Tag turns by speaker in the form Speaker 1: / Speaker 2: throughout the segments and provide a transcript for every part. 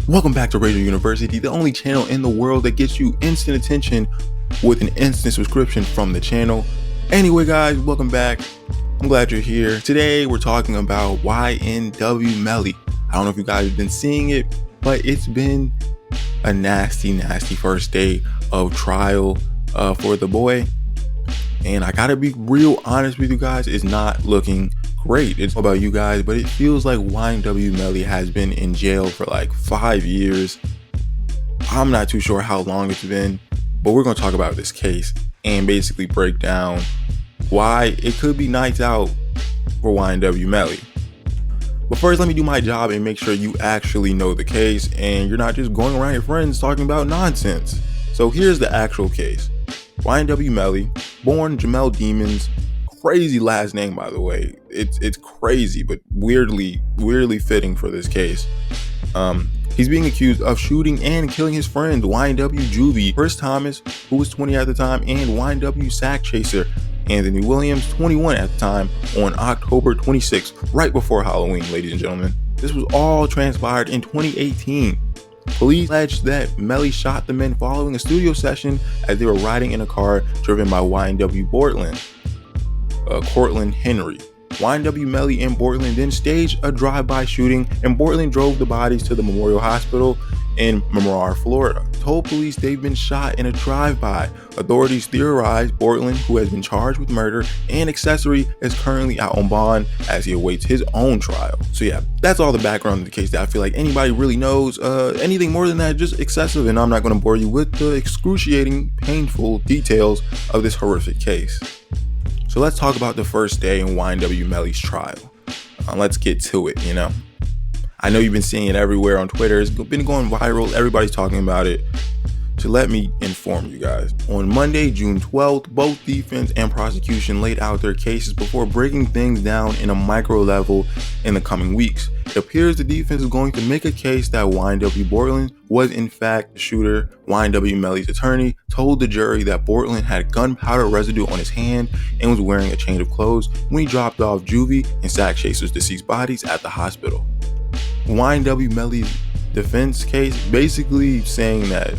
Speaker 1: Welcome back to Radio University, the only channel in the world that gets you instant attention with an instant subscription from the channel. Anyway, guys, welcome back. I'm glad you're here. Today, we're talking about YNW Melly. I don't know if you guys have been seeing it, but it's been a nasty first day of trial for the boy. And I gotta be real honest with you guys, it's not looking great. It's all about you guys, but it feels like YNW Melly has been in jail for like 5 years. I'm not too sure how long it's been, but we're gonna talk about this case and basically break down why it could be nights out for YNW Melly. But first, let me do my job and make sure you actually know the case and you're not just going around your friends talking about nonsense. So here's the actual case. YNW Melly, born Jamel Demons, crazy last name, by the way. It's crazy, but weirdly fitting for this case. He's being accused of shooting and killing his friends YNW Juvie, Chris Thomas, who was 20 at the time, and YNW Sack Chaser, Anthony Williams, 21 at the time, on October 26th, right before Halloween, ladies and gentlemen. This was all transpired in 2018. Police alleged that Melly shot the men following a studio session as they were riding in a car driven by YNW Cortland Henry. YNW Melly and Bortland then staged a drive-by shooting, and Bortland drove the bodies to the Memorial Hospital in Miramar, Florida. Told police they've been shot in a drive-by. Authorities theorized Bortland, who has been charged with murder and accessory, is currently out on bond as he awaits his own trial. So yeah, that's all the background of the case that I feel like anybody really knows. Anything more than that, just excessive, and I'm not going to bore you with the excruciating, painful details of this horrific case. So let's talk about the first day in YNW Melly's trial. Let's get to it, I know you've been seeing it everywhere on Twitter. It's been going viral. Everybody's talking about it. So let me inform you guys. On Monday, June 12th, both defense and prosecution laid out their cases before breaking things down in a micro level in the coming weeks. It appears the defense is going to make a case that YNW Bortland was in fact the shooter. YNW Melly's attorney told the jury that Bortland had gunpowder residue on his hand and was wearing a change of clothes when he dropped off Juvie and Sack Chaser's deceased bodies at the hospital. YNW Melly's defense case basically saying that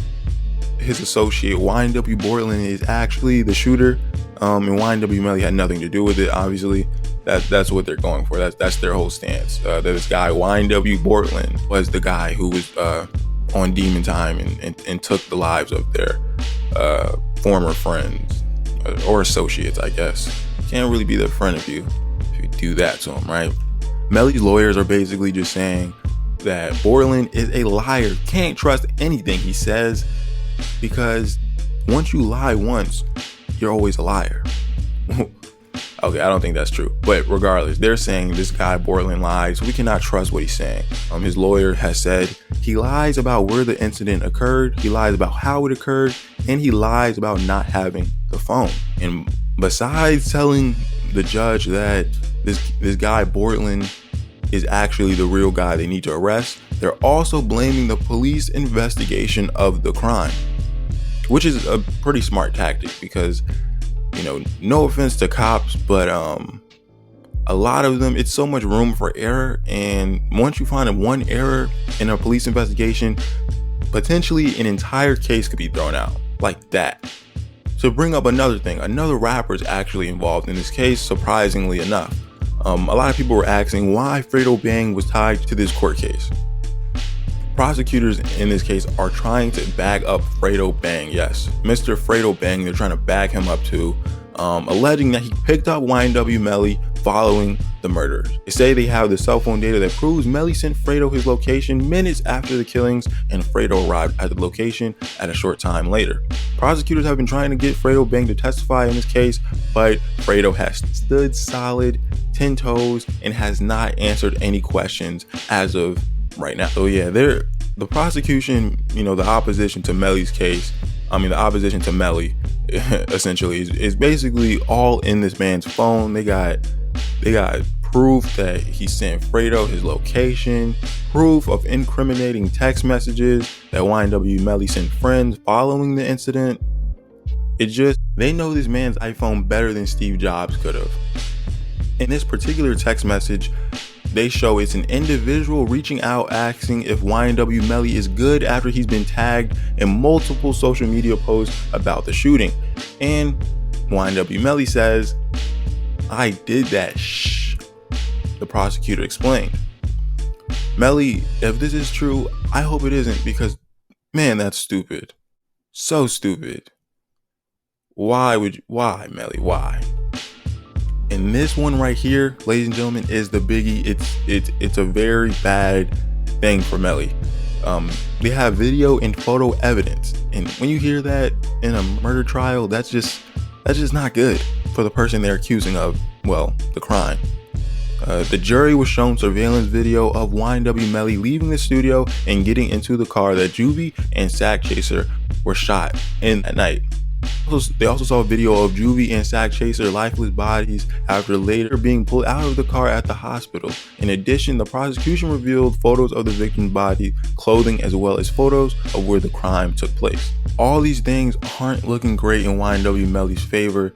Speaker 1: his associate YNW Bortland is actually the shooter, and YNW Melly had nothing to do with it. Obviously, that's what they're going for. That's their whole stance. That this guy YNW Bortland was the guy who was on demon time and took the lives of their former friends or associates, I guess. Can't really be the friend of you if you do that to him, right? Melly's lawyers are basically just saying that Bortland is a liar. Can't trust anything he says, because once you lie once, you're always a liar. Okay, I don't think that's true, but regardless, they're saying this guy Bortland lies. We cannot trust what he's saying. His lawyer has said he lies about where the incident occurred, he lies about how it occurred, and he lies about not having the phone. And besides telling the judge that this guy Bortland is actually the real guy they need to arrest, they're also blaming the police investigation of the crime, which is a pretty smart tactic because, no offense to cops, but a lot of them, it's so much room for error, and once you find one error in a police investigation, potentially an entire case could be thrown out like that. To bring up another thing, another rapper is actually involved in this case, surprisingly enough. A lot of people were asking why Fredo Bang was tied to this court case. Prosecutors in this case are trying to bag up Fredo Bang. Yes, Mr. Fredo Bang, they're trying to bag him up to, alleging that he picked up YNW Melly following the murders. They say they have the cell phone data that proves Melly sent Fredo his location minutes after the killings, and Fredo arrived at the location at a short time later. Prosecutors have been trying to get Fredo Bang to testify in this case, but Fredo has stood solid, 10 toes, and has not answered any questions as of right now. So yeah, the prosecution, the opposition to Melly's case, the opposition to Melly essentially is basically all in this man's phone. They got proof that he sent Fredo his location, proof of incriminating text messages that YNW Melly sent friends following the incident. They know this man's iPhone better than Steve Jobs could have. In this particular text message, they show it's an individual reaching out asking if YNW Melly is good after he's been tagged in multiple social media posts about the shooting. And YNW Melly says, "I did that, shh," the prosecutor explained. Melly, if this is true, I hope it isn't, because, man, that's stupid. So stupid. Why, Melly, why? And this one right here, ladies and gentlemen, is the biggie. It's a very bad thing for Melly. They have video and photo evidence, and when you hear that in a murder trial, that's just not good for the person they're accusing of, well, the crime. The jury was shown surveillance video of YNW Melly leaving the studio and getting into the car that Juvie and Sack Chaser were shot in at night. They also saw a video of Juvie and Sack Chaser lifeless bodies after later being pulled out of the car at the hospital. In addition, the prosecution revealed photos of the victim's body, clothing, as well as photos of where the crime took place. All these things aren't looking great in YNW Melly's favor.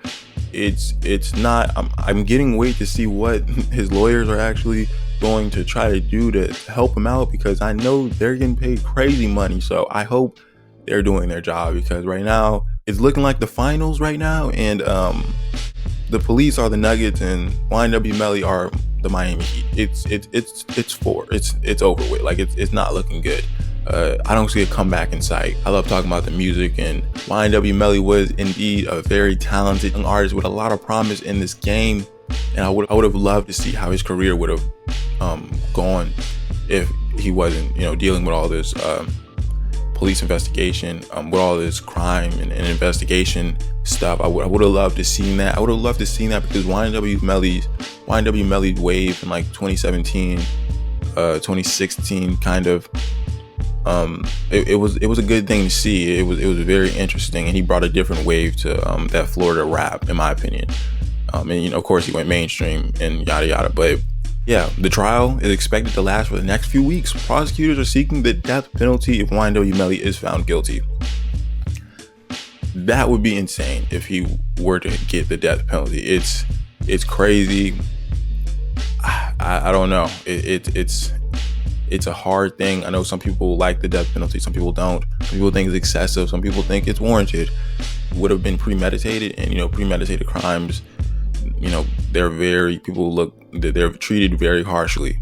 Speaker 1: It's not. I'm getting wait to see what his lawyers are actually going to try to do to help him out, because I know they're getting paid crazy money. So I hope they're doing their job, because right now it's looking like the finals right now, and the police are the Nuggets and YNW Melly are the Miami Heat. It's over with. Like it's not looking good. I don't see a comeback in sight. I love talking about the music, and YNW Melly was indeed a very talented young artist with a lot of promise in this game, and I would have loved to see how his career would have gone if he wasn't, dealing with all this police investigation, with all this crime and investigation stuff. I would have loved to seen that. I would have loved to seen that, because YNW Melly's wave in like 2017, 2016 kind of. It was a good thing to see. It was very interesting, and he brought a different wave to that Florida rap, in my opinion. And of course he went mainstream and yada yada. But yeah, the trial is expected to last for the next few weeks. Prosecutors are seeking the death penalty if YNW Melly is found guilty. That would be insane if he were to get the death penalty. It's crazy. I don't know. It's a hard thing. I know some people like the death penalty, some people don't. Some people think it's excessive, some people think it's warranted. Would have been premeditated, and premeditated crimes, they're treated very harshly.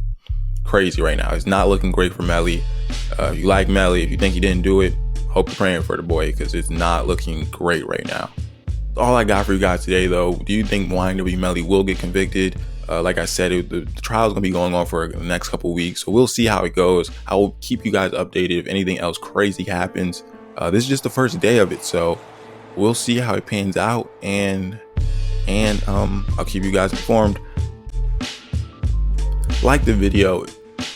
Speaker 1: Crazy right now. It's not looking great for Melly. If you like Melly, if you think he didn't do it, hope you're praying for the boy, because it's not looking great right now. All I got for you guys today, though. Do you think YNW Melly will get convicted? Like I said, the trial is going to be going on for the next couple weeks, so we'll see how it goes. I will keep you guys updated if anything else crazy happens. This is just the first day of it, so we'll see how it pans out, and I'll keep you guys informed. Like the video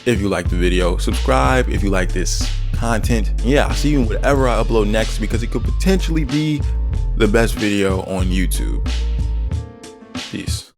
Speaker 1: if you like the video, subscribe if you like this content. Yeah, I'll see you in whatever I upload next, because it could potentially be the best video on YouTube. Peace.